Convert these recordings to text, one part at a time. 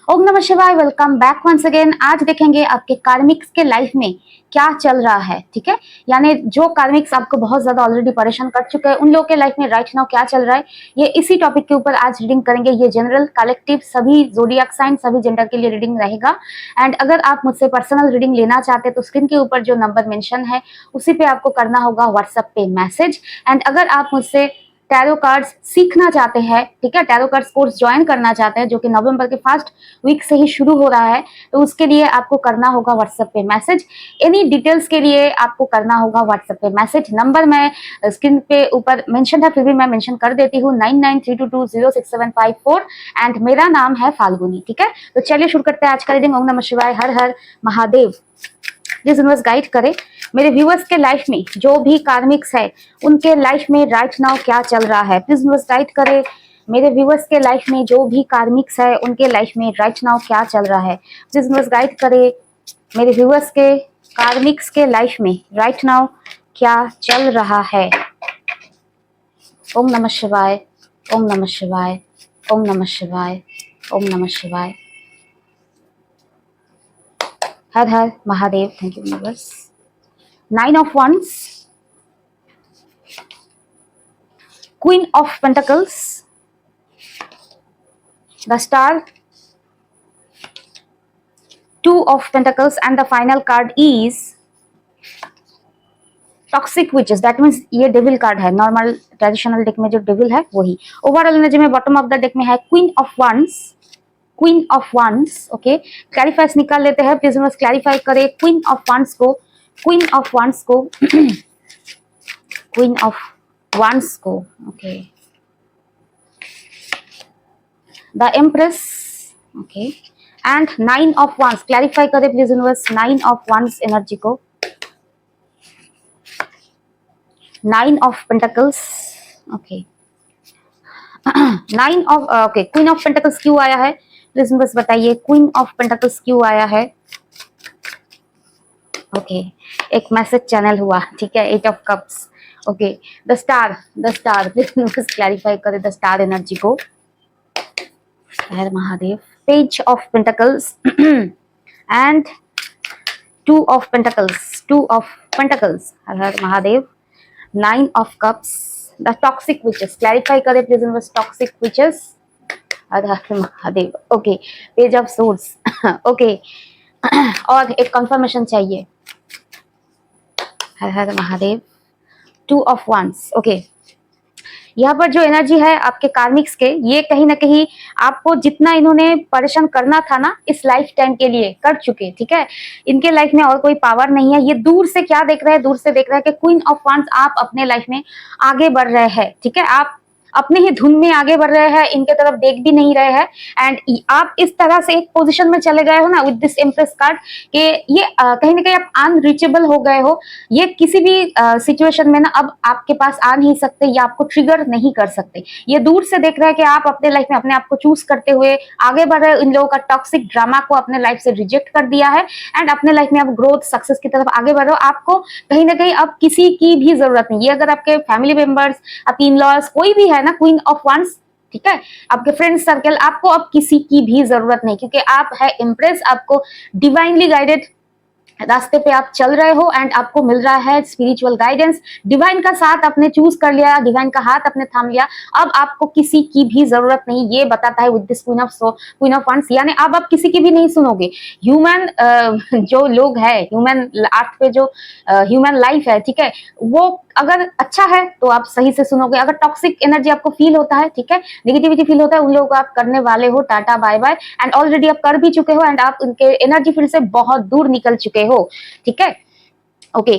ओम नमः शिवाय। Welcome back once again. आज देखेंगे आपके कार्मिक्स के लाइफ में क्या चल रहा है। ठीक है, यानी जो कार्मिक्स आपको बहुत ज्यादा ऑलरेडी परेशान कर चुके हैं उन लोगों के लाइफ में राइट नाउ क्या चल रहा है, ये इसी टॉपिक के ऊपर आज रीडिंग करेंगे। ये जनरल कलेक्टिव सभी जोडियाक साइन सभी जेंडर के लिए रीडिंग रहेगा। एंड अगर आप मुझसे पर्सनल रीडिंग लेना चाहते हैं तो स्क्रीन के ऊपर जो नंबर मेंशन है उसी पे आपको करना होगा व्हाट्सएप पे मैसेज। एंड अगर आप मुझसे टैरो कार्ड्स सीखना चाहते हैं, ठीक है, टैरो कार्ड्स कोर्स ज्वाइन करना चाहते हैं जो कि नवंबर के फर्स्ट वीक से ही शुरू हो रहा है, तो उसके लिए आपको करना होगा व्हाट्सएप पे मैसेज। एनी डिटेल्स के लिए आपको करना होगा व्हाट्सएप पे मैसेज। नंबर मैं स्क्रीन पे ऊपर मेंशन है, फिर भी मैं मेंशन कर देती हूँ 9932206754। एंड मेरा नाम है फाल्गुनी। ठीक है, तो चलिए शुरू करते हैं आज का रीडिंग। ओम नमः शिवाय, Har Har Mahadev. Please universe guide करे मेरे व्यूअर्स के लाइफ में जो भी कार्मिक्स है उनके लाइफ में राइट नाउ क्या चल रहा है। प्लीज यूनिवर्स गाइड करे मेरे व्यूअर्स के लाइफ में जो भी कार्मिक्स है उनके लाइफ में राइट नाउ क्या चल रहा है। प्लीज यूनिवर्स गाइड करे मेरे व्यूअर्स के कार्मिक्स के लाइफ में राइट नाउ क्या चल रहा है। ओम नमः शिवाय, ओम नमः शिवाय, ओम नमः शिवाय, ओम नमः शिवाय, Har Har Mahadev. Thank you universe. 9 of Wands, Queen of Pentacles, the Star, 2 of Pentacles, and the final card is Toxic Witches. That means ये डेविल कार्ड है। नॉर्मल ट्रेडिशनल डेक में जो डेविल है वही। ओवरऑल एनर्जी में बॉटम ऑफ द डेक में है queen of wands, queen of wands. Okay, clarifiers निकाल लेते हैं। प्लीज बस क्लैरिफाई करें क्वीन ऑफ वंस को, क्वीन ऑफ वंस को, क्वीन ऑफ वंस को। Okay, the empress. Okay, and 9 of wands. Clarify करें please universe 9 of wands energy को, 9 of pentacles. Okay, 9 of okay, queen of pentacles क्यों आया है please बस बताइए। क्वीन ऑफ पेंटिकल्स क्यों आया है? ओके, एक मैसेज चैनल हुआ। ठीक है, 8 of cups. Okay, the star, the star. Please clarify करें द स्टार एनर्जी को। Har Mahadev. Page of pentacles and 2 of pentacles, 2 of pentacles. Har Har Mahadev. 9 of cups, the toxic witches. Clarify करें please universe toxic witches. Har Har Mahadev. Okay, page of swords. Okay, और एक confirmation चाहिए। Har Har Mahadev. 2 of wands. Okay, यहाँ पर जो energy है आपके कार्मिक्स के, ये कहीं ना कहीं आपको जितना इन्होंने परेशान करना था ना इस लाइफ टाइम के लिए कर चुके। ठीक है, इनके लाइफ में और कोई पावर नहीं है। ये दूर से क्या देख रहे हैं, दूर से देख रहे हैं कि क्वीन ऑफ वंस आप अपने लाइफ में आगे बढ़ रहे हैं। ठीक है, आप अपने ही धुन में आगे बढ़ रहे हैं, इनके तरफ देख भी नहीं रहे हैं। एंड आप इस तरह से एक पोजीशन में चले गए हो ना विद दिस एम्प्रेस कार्ड कि ये कहीं ना कहीं आप अनरीचेबल हो गए हो। ये किसी भी सिचुएशन में ना अब आपके पास आ नहीं सकते या आपको ट्रिगर नहीं कर सकते। ये दूर से देख रहे हैं कि आप अपने लाइफ में अपने आप को चूज करते हुए आगे बढ़ रहे हो। इन लोगों का टॉक्सिक ड्रामा को अपने लाइफ से रिजेक्ट कर दिया है एंड अपने लाइफ में आप ग्रोथ सक्सेस की तरफ आगे बढ़ रहे हो। आपको कहीं ना कहीं अब किसी की भी जरूरत नहीं। ये अगर आपके फैमिली मेंबर्स, आपके इन लॉज कोई भी है ना क्वीन ऑफ वंस, ठीक है, आपके फ्रेंड सर्कल, आपको अब किसी की भी जरूरत नहीं क्योंकि आप है इम्प्रेस। आपको डिवाइनली गाइडेड रास्ते पे आप चल रहे हो एंड आपको मिल रहा है स्पिरिचुअल गाइडेंस। डिवाइन का साथ आपने चूज कर लिया, डिवाइन का हाथ आपने थाम लिया। अब आपको किसी की भी जरूरत नहीं। ये बताता है with this queen of wands, यानी अब आप किसी की भी नहीं सुनोगे। ह्यूमन जो लोग है, ह्यूमन अर्थ पे जो ह्यूमन लाइफ है, ठीक है, वो अगर अच्छा है तो आप सही से सुनोगे। अगर टॉक्सिक एनर्जी आपको फील होता है, ठीक है, नेगेटिविटी फील होता है, उन लोगों को आप करने वाले हो tata bye bye. And already आप कर भी चुके हो एंड आप उनके एनर्जी फील्ड से बहुत दूर निकल चुके हो। ठीक है, ओके।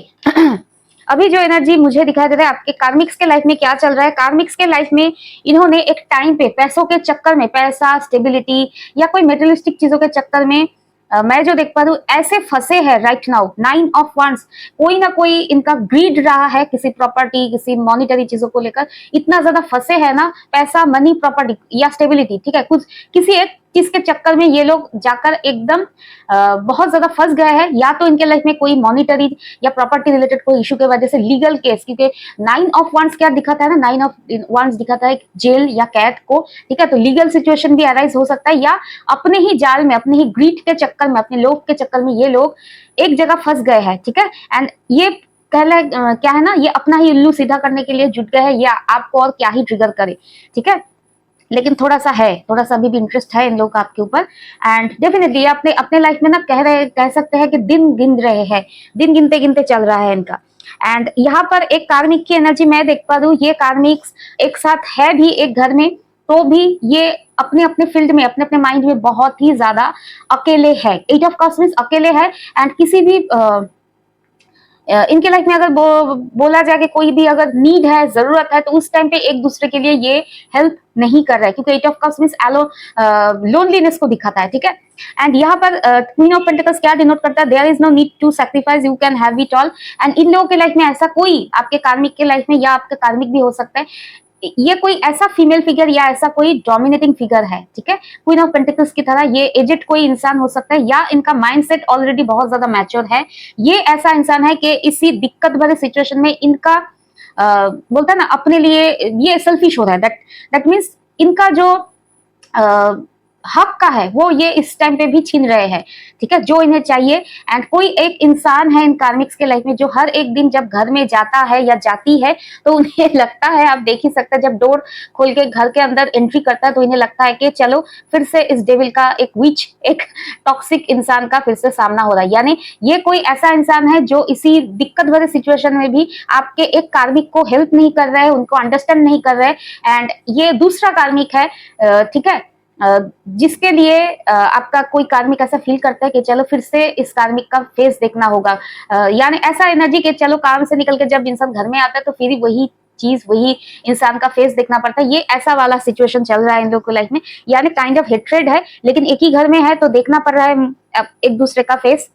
अभी जो एनर्जी मुझे दिखाई दे रहा है आपके कार्मिक्स के लाइफ में क्या चल रहा है। कार्मिक्स के लाइफ में इन्होंने एक टाइम पे पैसों के चक्कर में, पैसा, स्टेबिलिटी या कोई मेटेरियलिस्टिक चीजों के चक्कर में मैं जो देख पा रही हूँ ऐसे फंसे हैं राइट नाउ। 9 ऑफ वंस, कोई ना कोई इनका ग्रीड रहा है किसी प्रॉपर्टी, किसी मॉनिटरी चीजों को लेकर। इतना ज्यादा फंसे हैं ना, पैसा, मनी, प्रॉपर्टी या स्टेबिलिटी, ठीक है, कुछ किसी एक चीज के चक्कर में ये लोग जाकर एकदम बहुत ज्यादा फंस गए हैं, या तो इनके लाइफ में कोई मॉनिटरी या प्रॉपर्टी रिलेटेड कोई इशू के वजह से लीगल केस, क्योंकि 9 ऑफ वंस क्या दिखाता है ना, 9 ऑफ वंस दिखाता है जेल या कैद को, ठीक है। तो लीगल सिचुएशन भी अराइज हो सकता है, या अपने ही जाल में, अपने ही ग्रीड के चक्कर में, अपने लोग के चक्कर में ये लोग एक जगह फंस गए हैं, ठीक है। एंड ये कहला क्या है ना, ये अपना ही उल्लू सीधा करने के लिए जुट गए हैं, या आपको और क्या ही ट्रिगर करे, ठीक है। लेकिन थोड़ा सा अभी भी इंटरेस्ट है इन लोग का आपके ऊपर। एंड डेफिनेटली अपने अपने लाइफ में ना कह सकते हैं कि दिन गिन रहे हैं, दिन गिनते गिनते चल रहा है इनका। एंड यहाँ पर एक कार्मिक की एनर्जी मैं देख पा रही हूँ, ये कार्मिक्स एक साथ है भी एक घर में, तो भी ये अपने अपने फील्ड में, अपने अपने माइंड में बहुत ही ज्यादा अकेले है। 8 ऑफ कप्स मींस अकेले है। एंड किसी भी इनके लाइफ में अगर बोला जाए कि कोई भी अगर नीड है, जरूरत है, तो उस टाइम पे एक दूसरे के लिए ये हेल्प नहीं कर रहा है, क्योंकि 8 ऑफ कप्स मींस लोनलीनेस को दिखाता है, ठीक है। एंड यहाँ पर क्वीन ऑफ पेंटिकल्स क्या डिनोट करता है, there is no need to sacrifice, you can have it all. And इन लोगों के लाइफ में ऐसा कोई, आपके कार्मिक के लाइफ में या आपका कार्मिक भी हो सकता है, ये कोई ऐसा फीमेल फिगर या ऐसा कोई डोमिनेटिंग फिगर है, ठीक है। क्वीन ऑफ पेंटिकल्स की तरह ये एजेड कोई इंसान हो सकता है, या इनका माइंडसेट ऑलरेडी बहुत ज्यादा मैच्योर है। ये ऐसा इंसान है कि इसी दिक्कत भरे सिचुएशन में इनका बोलता है ना अपने लिए ये सेल्फिश हो रहा है। दैट मीन्स इनका जो हक का है वो ये इस टाइम पे भी छीन रहे हैं, ठीक है, जो इन्हें चाहिए। एंड कोई एक इंसान है इन कार्मिक्स के लाइफ में जो हर एक दिन जब घर में जाता है या जाती है तो उन्हें लगता है, आप देख ही सकते हैं, जब डोर खोल के घर के अंदर एंट्री करता है तो इन्हें लगता है कि चलो फिर से इस डेविल का, एक विच, एक टॉक्सिक इंसान का फिर से सामना हो रहा है। यानी ये कोई ऐसा इंसान है जो इसी दिक्कत भरे सिचुएशन में भी आपके एक कार्मिक को हेल्प नहीं कर रहा है, उनको अंडरस्टैंड नहीं कर रहा है। एंड ये दूसरा कार्मिक है, ठीक है, जिसके लिए आपका कोई कार्मिक ऐसा फील करता है कि चलो फिर से इस कार्मिक का फेस देखना होगा। यानी ऐसा एनर्जी कि चलो काम से निकल के जब इंसान घर में आता है तो फिर वही चीज, वही इंसान का फेस देखना पड़ता है। ये ऐसा वाला सिचुएशन चल रहा है इन लोगों की लाइफ में, यानी काइंड ऑफ हेट्रेड है, लेकिन एक ही घर में है तो देखना पड़ रहा है एक दूसरे का फेस।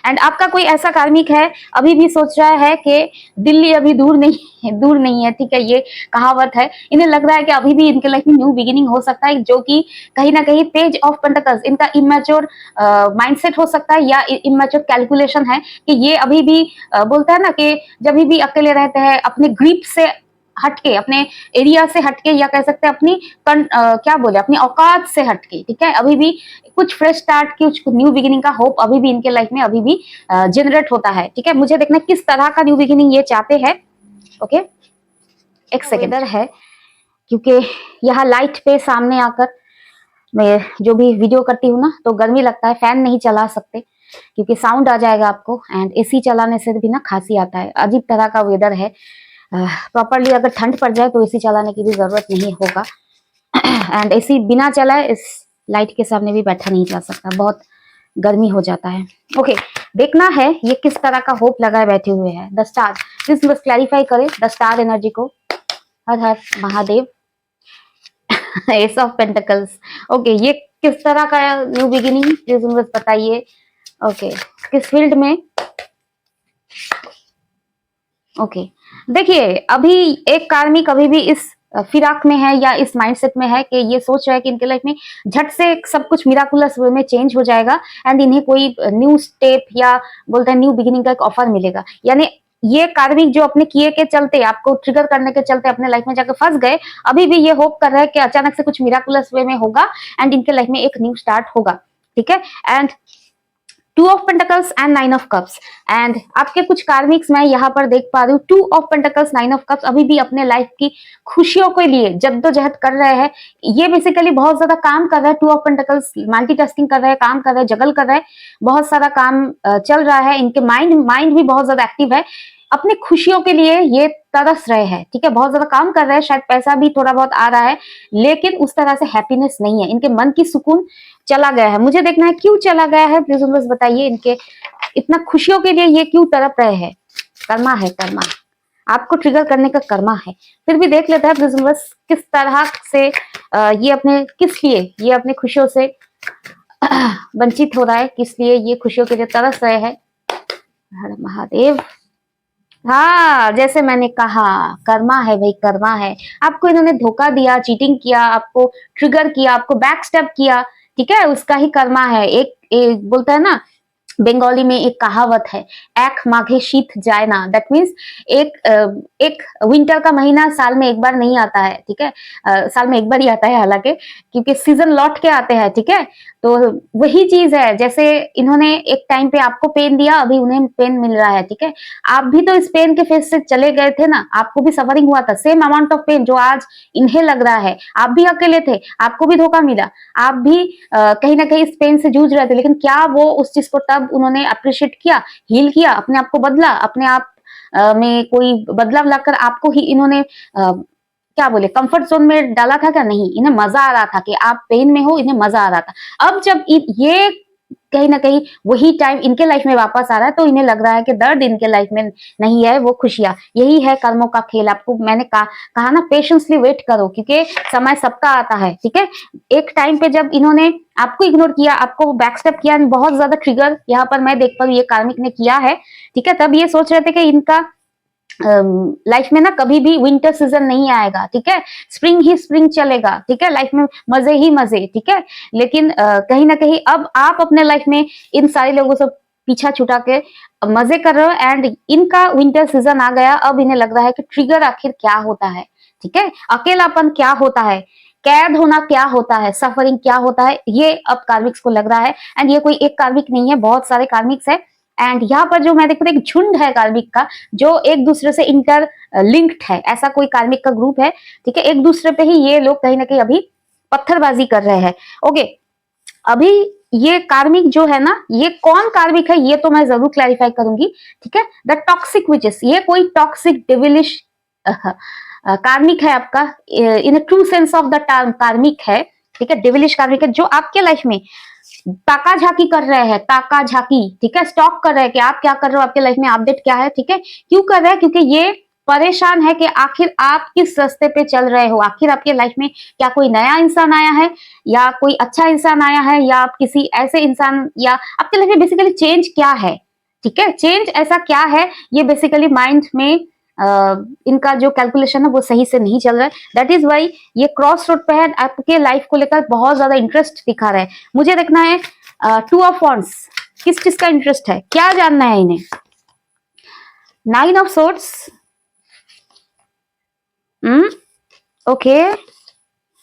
एंड आपका कोई ऐसा कार्मिक है अभी भी सोच रहा है कि दिल्ली अभी दूर नहीं है, ठीक है, ये कहावत है। इन्हें लग रहा है कि अभी भी इनके लाइफ में न्यू बिगिनिंग हो सकता है, जो कि कहीं ना कहीं पेज ऑफ पेंटिकल्स इनका इमेच्योर माइंडसेट हो सकता है, या इमेच्योर कैलकुलेशन है कि ये अभी भी बोलता है ना कि जब भी अकेले रहते हैं अपने ग्रिप से हटके, अपने एरिया से हटके, या कह सकते हैं अपनी क्या बोले, अपनी औकात से हटके, ठीक है, अभी भी कुछ फ्रेश स्टार्ट, कुछ न्यू बिगिनिंग का होप अभी भी इनके लाइफ में अभी भी जनरेट होता है, ठीक है। मुझे देखना किस तरह का न्यू बिगिनिंग ये चाहते हैं। ओके, एक सेकेंड है, क्योंकि यहाँ लाइट पे सामने आकर मैं जो भी वीडियो करती हूँ ना तो गर्मी लगता है, फैन नहीं चला सकते क्योंकि साउंड आ जाएगा आपको, एंड एसी चलाने से भी ना खांसी आता है। अजीब तरह का वेदर है, प्रॉपरली अगर ठंड पड़ जाए तो एसी चलाने की भी जरूरत नहीं होगा। एंड एसी बिना चलाए इस लाइट के सामने भी बैठा नहीं जा सकता, बहुत गर्मी हो जाता है। ओके, देखना है ये किस तरह का होप लगाए बैठे हुए हैं। द स्टार, प्लीज बस क्लैरिफाई करें द स्टार एनर्जी को। Har Har Mahadev. Ace of pentacles, okay, ये किस तरह का न्यू बिगिनिंग, प्लीज बस बताइए। ओके, किस फील्ड में। ओके, देखिए अभी एक कार्मिक अभी भी इस फिराक में है या इस माइंडसेट में है कि ये सोच रहा है कि इनके लाइफ में झट से सब कुछ मिराकुलस वे में चेंज हो जाएगा, एंड इन्हें कोई न्यू स्टेप या बोलते हैं न्यू बिगिनिंग का एक ऑफर मिलेगा। यानी ये कार्मिक जो अपने किए के चलते, आपको ट्रिगर करने के चलते अपने लाइफ में जाकर फंस गए, अभी भी ये होप कर रहा है कि अचानक से कुछ मिराकुलस वे में होगा एंड इनके लाइफ में एक न्यू स्टार्ट होगा, ठीक है। And 2 of pentacles and 9 of cups, and आपके कुछ कार्मिक्स मैं यहाँ पर देख पा रही हूँ 2 ऑफ पेंटिकल्स 9 ऑफ कप्स अभी भी अपने लाइफ की खुशियों के लिए जद्दोजहद कर रहे हैं। ये बेसिकली बहुत ज्यादा काम कर रहा है। 2 ऑफ पेंटिकल्स मल्टीटास्किंग कर रहे हैं, काम कर रहे हैं, जगल कर रहे हैं, बहुत सारा काम चल रहा है। इनके माइंड भी बहुत ज्यादा एक्टिव है, अपने खुशियों के लिए ये तरस रहे हैं, ठीक है, बहुत ज्यादा काम कर रहे हैं, शायद पैसा भी थोड़ा बहुत आ रहा है, लेकिन उस तरह से हैप्पीनेस नहीं है, इनके मन की सुकून चला गया है। मुझे देखना है क्यों चला गया है, प्लीज बस बताइए, इनके इतना खुशियों के लिए ये क्यों तड़प रहे हैं। कर्मा है, कर्मा आपको ट्रिगर करने का कर्मा है। फिर भी देख लेते हैं प्लीज बस किस तरह से ये अपने, किस लिए ये अपने खुशियों से वंचित हो रहा है, किस लिए ये खुशियों के लिए तरस रहे हैं। हर महादेव। हाँ, जैसे मैंने कहा, कर्मा है भाई, कर्मा है। आपको इन्होंने धोखा दिया, चीटिंग किया, आपको ट्रिगर किया, आपको बैक स्टेप किया, ठीक है? उसका ही कर्मा है। एक बोलता है ना, बंगाली में एक कहावत है, एक माघे शीत जाए ना। दैट मीन्स एक विंटर का महीना साल में एक बार नहीं आता है, ठीक है? साल में एक बार ही आता है हालांकि, क्योंकि सीजन लौट के आते हैं, ठीक है? तो वही चीज है, जैसे इन्होंने एक टाइम पे आपको पेन दिया, अभी उन्हें पेन मिल रहा है, ठीक है? आप भी तो इस पेन के फेस से चले गए थे ना, आपको भी सफरिंग हुआ था, सेम अमाउंट ऑफ पेन जो आज इन्हें लग रहा है। आप भी अकेले थे, आपको भी धोखा मिला, आप भी कहीं ना कहीं इस पेन से जूझ रहे थे, लेकिन क्या वो उस चीज को तब उन्होंने अप्रिशिएट किया, हील किया, अपने आप को बदला, अपने आप में कोई बदलाव लाकर आपको ही इन्होंने क्या बोले, कंफर्ट जोन में डाला था क्या? नहीं, इन्हें मजा आ रहा था कि आप पेन में हो, इन्हें मजा आ रहा था। अब जब ये कहीं ना कहीं वही टाइम इनके लाइफ में वापस आ रहा है, तो इन्हें लग रहा है कि दर्द इनके लाइफ में नहीं है, वो खुशियां। यही है कर्मों का खेल। आपको मैंने कहा ना, पेशेंसली वेट करो, क्योंकि समय सबका आता है, ठीक है? एक टाइम पे जब इन्होंने आपको इग्नोर किया, आपको बैकस्टेप किया, बहुत ज्यादा ट्रिगर यहाँ पर मैं देख पा रही हूँ ये कार्मिक ने किया है, ठीक है? तब ये सोच रहे थे कि इनका लाइफ में ना कभी भी विंटर सीजन नहीं आएगा, ठीक है? स्प्रिंग ही स्प्रिंग चलेगा, ठीक है? लाइफ में मजे ही मजे, ठीक है? लेकिन कहीं ना कहीं अब आप अपने लाइफ में इन सारे लोगों से पीछा छुटा के मजे कर रहे हो, एंड इनका विंटर सीजन आ गया। अब इन्हें लग रहा है कि ट्रिगर आखिर क्या होता है, ठीक है? अकेलापन क्या होता है, कैद होना क्या होता है, सफरिंग क्या होता है, ये अब कार्मिक्स को लग रहा है। एंड ये कोई एक कार्मिक नहीं है, बहुत सारे कार्मिक्स है। एंड यहाँ पर जो मैं देखो एक झुंड है कार्मिक का, जो एक दूसरे से इंटर लिंक्ड है, ऐसा कोई कार्मिक का ग्रुप है, ठीक है? एक दूसरे पे ही ये लोग कहीं ना कहीं अभी पत्थरबाजी कर रहे हैं। ओके, अभी ये कार्मिक जो है ना, ये कौन कार्मिक है ये तो मैं जरूर क्लैरिफाई करूंगी, ठीक है? द टॉक्सिक विचेस, ये कोई टॉक्सिक डिविलिश कार्मिक है आपका, in true sense of the term कार्मिक है, ठीक है? डिविलिश कार्मिक है, जो आपके लाइफ में ताका झाकी कर रहे हैं, ताका झाकी, ठीक है? स्टॉक कर रहे हैं कि आप क्या कर रहे हो, आपके लाइफ में अपडेट क्या है, ठीक है? क्यों कर रहे हैं? क्योंकि ये परेशान है कि आखिर आप किस रास्ते पे चल रहे हो, आखिर आपके लाइफ में क्या कोई नया इंसान आया है, या कोई अच्छा इंसान आया है, या आप किसी ऐसे इंसान, या आपके लाइफ में बेसिकली चेंज क्या है, ठीक है? चेंज ऐसा क्या है, ये बेसिकली माइंड में इनका जो कैलकुलेशन है वो सही से नहीं चल रहा है। दैट इज वाई ये क्रॉस रोड पे है, आपके लाइफ को लेकर बहुत ज्यादा इंटरेस्ट दिखा रहा है। मुझे देखना है टू ऑफ वॉन्ड्स, किस चीज का इंटरेस्ट है, क्या जानना है इन्हें? Nine of swords, okay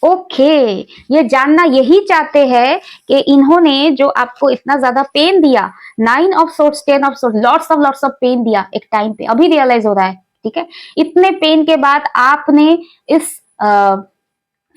okay, ये जानना यही चाहते हैं कि इन्होंने जो आपको इतना ज्यादा पेन दिया, nine of swords, ten of swords, lots of pain दिया एक टाइम पे, अभी रियलाइज हो रहा है, ठीक है? इतने पेन के बाद आपने इस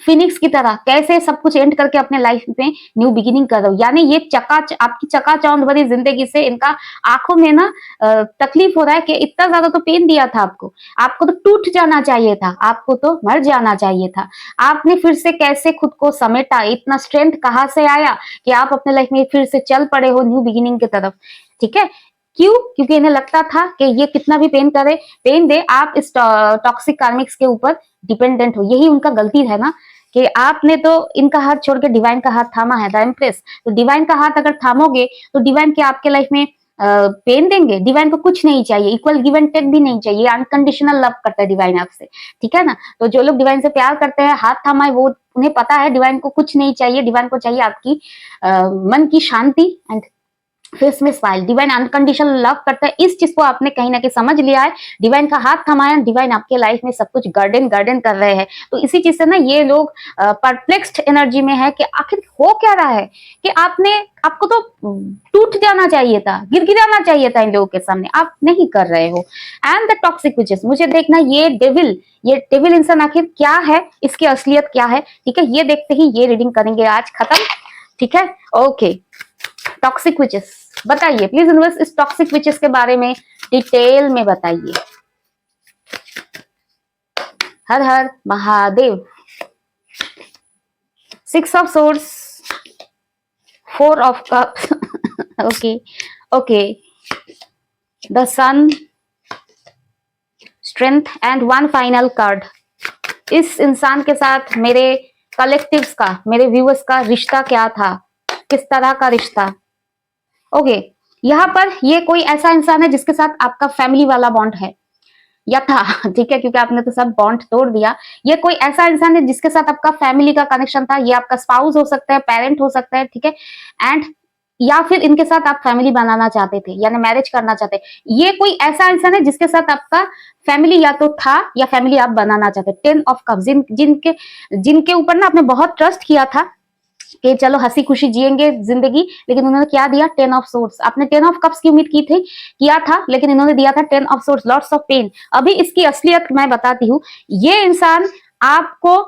फिनिक्स की तरह कैसे सब कुछ एंड करके अपने लाइफ में न्यू बिगिनिंग कर रहे हो। यानी ये आपकी चकाचौंध भरी जिंदगी से इनका आंखों में ना तकलीफ हो रहा है कि इतना ज्यादा तो पेन दिया था आपको तो टूट जाना चाहिए था, आपको तो मर जाना चाहिए था। आपने फिर से कैसे खुद को समेटा, इतना स्ट्रेंथ कहाँ से आया कि आप अपने लाइफ में फिर से चल पड़े हो न्यू बिगिनिंग की तरफ, ठीक है? क्यों? क्योंकि इन्हें लगता था कि ये कितना भी पेन दे, आप इस टॉक्सिक कार्मिक्स के ऊपर डिपेंडेंट हो। यही उनका गलती है ना, कि आपने तो इनका हाथ छोड़ के डिवाइन का हाथ थामा है, द एम्प्रेस। तो डिवाइन का हाथ अगर थामोगे तो डिवाइन क्या आपके लाइफ में पेन देंगे? डिवाइन को कुछ नहीं चाहिए, इक्वल गिव एंड टेक भी नहीं चाहिए, अनकंडीशनल लव करता है डिवाइन आपसे, ठीक है ना? तो जो लोग डिवाइन से प्यार करते हैं, हाथ थामा है, वो उन्हें पता है डिवाइन को कुछ नहीं चाहिए, डिवाइन को चाहिए आपकी मन की शांति एंड फेस में स्माइल। डिवाइन अनकंडीशनल लव करता है, इस चीज को आपने कहीं ना कहीं समझ लिया है, डिवाइन का हाथ थमाया, डिवाइन आपके लाइफ में सब कुछ गार्डन कर रहे हैं। तो इसी चीज से ना ये लोग परप्लेक्स्ड एनर्जी में है कि आखिर हो क्या रहा है, कि आपको तो टूट जाना चाहिए था, गिराना चाहिए था इन लोगों के सामने, आप नहीं कर रहे हो। एंड द टॉक्सिक विचेस, मुझे देखना ये डेविल इंसान आखिर क्या है, इसकी असलियत क्या है, ठीक है? ये देखते ही ये रीडिंग करेंगे आज खत्म, ठीक है? ओके, टॉक्सिक विचेस बताइए प्लीज यूनिवर्स, इस टॉक्सिक विचेस के बारे में डिटेल में बताइए। Har Har Mahadev. Six of swords, four of cups, okay okay, the sun, strength and one final card. इस इंसान के साथ मेरे कलेक्टिव्स का, मेरे व्यूअर्स का रिश्ता क्या था, किस तरह का रिश्ता? ओके, यहाँ पर ये कोई ऐसा इंसान है जिसके साथ आपका फैमिली वाला बॉन्ड है, या था ठीक है, क्योंकि आपने तो सब बॉन्ड तोड़ दिया। ये कोई ऐसा इंसान है जिसके साथ आपका फैमिली का कनेक्शन था, ये आपका स्पाउस हो सकता है, पेरेंट हो सकता है, ठीक है, एंड या फिर इनके साथ आप फैमिली बनाना चाहते थे, यानी मैरिज करना चाहते। ये कोई ऐसा इंसान है जिसके साथ आपका फैमिली या तो था या फैमिली आप बनाना चाहते। 10 ऑफ कप्स, जिनके जिनके ऊपर ना आपने बहुत ट्रस्ट किया था कि चलो हंसी खुशी जिएंगे जिंदगी, लेकिन उन्होंने क्या दिया? 10 ऑफ सोर्ड्स। आपने 10 ऑफ कप्स की उम्मीद की थी, किया था, लेकिन इन्होंने दिया था 10 of swords, lots of pain. अभी इसकी असलियत मैं बताती हूँ। ये इंसान आपको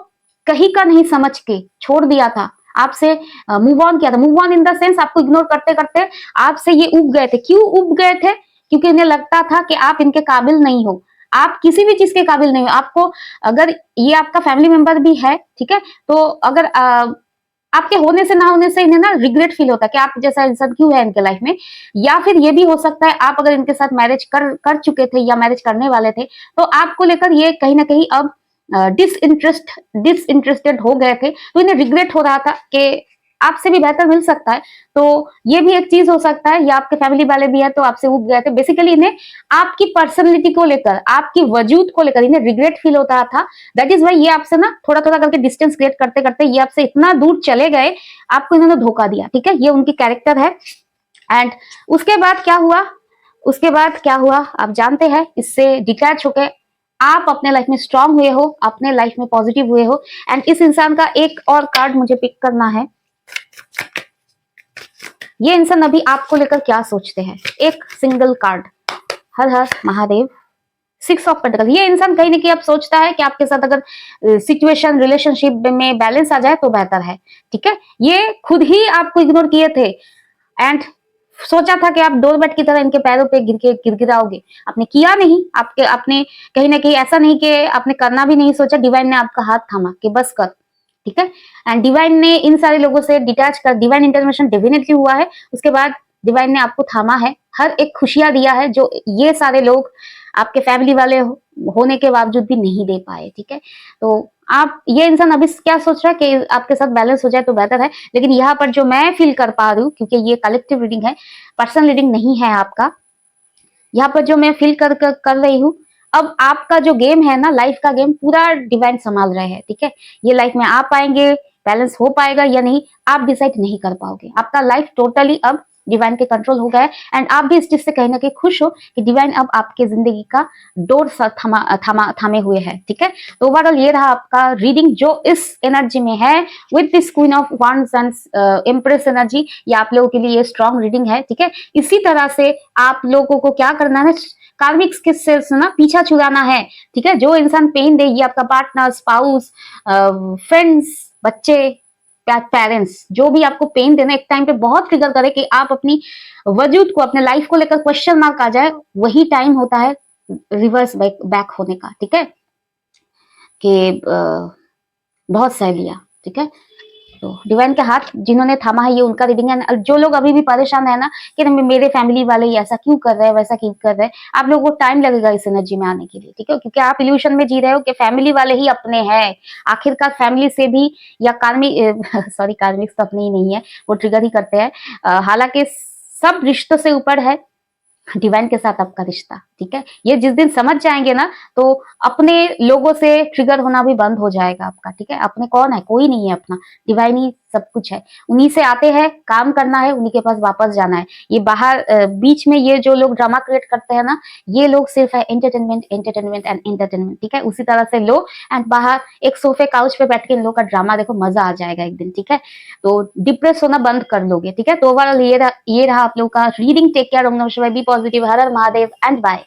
कहीं का नहीं समझ के छोड़ दिया था, आपसे मूव ऑन किया था। Move on in the sense आपको इग्नोर करते करते आपसे ये उब गए थे। क्यों उब गए थे? क्योंकि इन्हें लगता था कि आप इनके काबिल नहीं हो, आप किसी भी चीज के काबिल नहीं हो। आपको अगर ये आपका फैमिली मेंबर भी है, ठीक है, तो अगर आपके होने से ना होने से इन्हें ना रिग्रेट फील होता है कि आप जैसा इंसान क्यों है इनके लाइफ में। या फिर ये भी हो सकता है आप अगर इनके साथ मैरिज कर चुके थे या मैरिज करने वाले थे, तो आपको लेकर ये कहीं ना कहीं अब डिसइंटरेस्टेड हो गए थे, तो इन्हें रिग्रेट हो रहा था कि आपसे भी बेहतर मिल सकता है। तो ये भी एक चीज हो सकता है, या आपके फैमिली वाले भी है तो आपसे उब गए थे। बेसिकली इन्हें आपकी पर्सनैलिटी को लेकर, आपकी वजूद को लेकर इन्हें रिग्रेट फील होता था। दैट इज वाई ये आपसे ना थोड़ा थोड़ा करके डिस्टेंस क्रिएट करते करते ये आपसे इतना दूर चले गए, आपको इन्होंने धोखा दिया, ठीक है। ये उनकी कैरेक्टर है। एंड उसके बाद क्या हुआ? उसके बाद क्या हुआ आप जानते हैं। इससे डिटैच होकर आप अपने लाइफ में स्ट्रांग हुए हो, अपने लाइफ में पॉजिटिव हुए हो। एंड इस इंसान का एक और कार्ड मुझे पिक करना है। ये इंसान अभी आपको लेकर क्या सोचते हैं? एक single card. Her Har Mahadev. 6 of pentacle. ये इंसान कहीं ना कहीं अब सोचता है कि आपके साथ अगर सिचुएशन रिलेशनशिप में बैलेंस आ जाए तो बेहतर है, ठीक है। ये खुद ही आपको इग्नोर किए थे एंड सोचा था कि आप डोरमेट की तरह इनके पैरों पे गिरगिराओगे। आपने किया नहीं। आपने कहीं ना कहीं ऐसा नहीं कि आपने करना भी नहीं सोचा, डिवाइन ने आपका हाथ थामा कि बस कर, ठीक है। एंड डिवाइन ने इन सारे लोगों से डिटैच कर, डिवाइन इंटरवेंशन डेफिनेटली हुआ है। उसके बाद डिवाइन ने आपको थामा है, हर एक खुशियां दिया है जो ये सारे लोग आपके फैमिली वाले होने के बावजूद भी नहीं दे पाए, ठीक है। तो आप, ये इंसान अभी क्या सोच रहा है कि आपके साथ बैलेंस हो जाए तो बेहतर है। लेकिन यहाँ पर जो मैं फील कर पा रही हूँ, क्योंकि ये कलेक्टिव रीडिंग है, पर्सनल रीडिंग नहीं है आपका, यहाँ पर जो मैं फील कर रही हूँ, अब आपका जो गेम है ना, लाइफ का गेम पूरा डिवाइन संभाल रहे हैं, ठीक है। ये लाइफ में आ पाएंगे, बैलेंस हो पाएगा या नहीं, आप डिसाइड नहीं कर पाओगे। आपका लाइफ टोटली अब डिवाइन के कंट्रोल हो गया है। एंड आप भी इस चीज से कहीं ना कहीं खुश हो कि डिवाइन अब आपके जिंदगी का डोर थामे हुए है, ठीक है। तो ओवरऑल ये रहा आपका रीडिंग जो इस एनर्जी में है, with this queen of wands and empress energy. ये आप लोगों के लिए ये स्ट्रॉन्ग रीडिंग है, ठीक है। इसी तरह से आप लोगों को क्या करना है, कार्मिक किस्से से ना पीछा छुड़ाना है, ठीक है। जो इंसान पेन दे, ये आपका पार्टनर, स्पाउस, फ्रेंड्स, बच्चे, पेरेंट्स, जो भी आपको पेन देना एक टाइम पे बहुत ट्रिगर करे कि आप अपनी वजूद को, अपने लाइफ को लेकर क्वेश्चन मार्क आ जाए, वही टाइम होता है रिवर्स बैक होने का, ठीक है। कि बहुत सह लिया, ठीक है। तो डिवाइन के हाथ जिन्होंने थामा है, ये उनका रीडिंग है। जो लोग अभी भी परेशान है ना कि मेरे फैमिली वाले ही ऐसा क्यों कर रहे हैं, वैसा क्यों कर रहे हैं, आप लोगों को टाइम लगेगा इस एनर्जी में आने के लिए, ठीक है। क्योंकि आप इल्यूशन में जी रहे हो कि फैमिली वाले ही अपने हैं। आखिरकार फैमिली से भी, या कार्मिक सॉरी कार्मिक तो अपने ही नहीं है, वो ट्रिगर ही करते हैं। हालांकि सब रिश्तों से ऊपर है डिवाइन के साथ आपका रिश्ता, ठीक है। ये जिस दिन समझ जाएंगे ना, तो अपने लोगों से ट्रिगर होना भी बंद हो जाएगा आपका, ठीक है। अपने कौन है? कोई नहीं है अपना, डिवाइन ही सब कुछ है। उन्हीं से आते हैं, काम करना है, उन्हीं के पास वापस जाना है। ये बाहर बीच में ये जो लोग ड्रामा क्रिएट करते हैं ना, ये लोग सिर्फ है एंटरटेनमेंट एंटरटेनमेंट एंड एंटरटेनमेंट, ठीक है। उसी तरह से लो एंड बाहर एक सोफे काउच पे बैठ के इन लोग का ड्रामा देखो, मजा आ जाएगा एक दिन, ठीक है। तो डिप्रेस होना बंद कर लोगे, ठीक है। तो ओवरऑल ये रहा आप लोग का रीडिंग। टेक केयर, ओम नमः शिवाय, be positive, Har Har Mahadev and bye.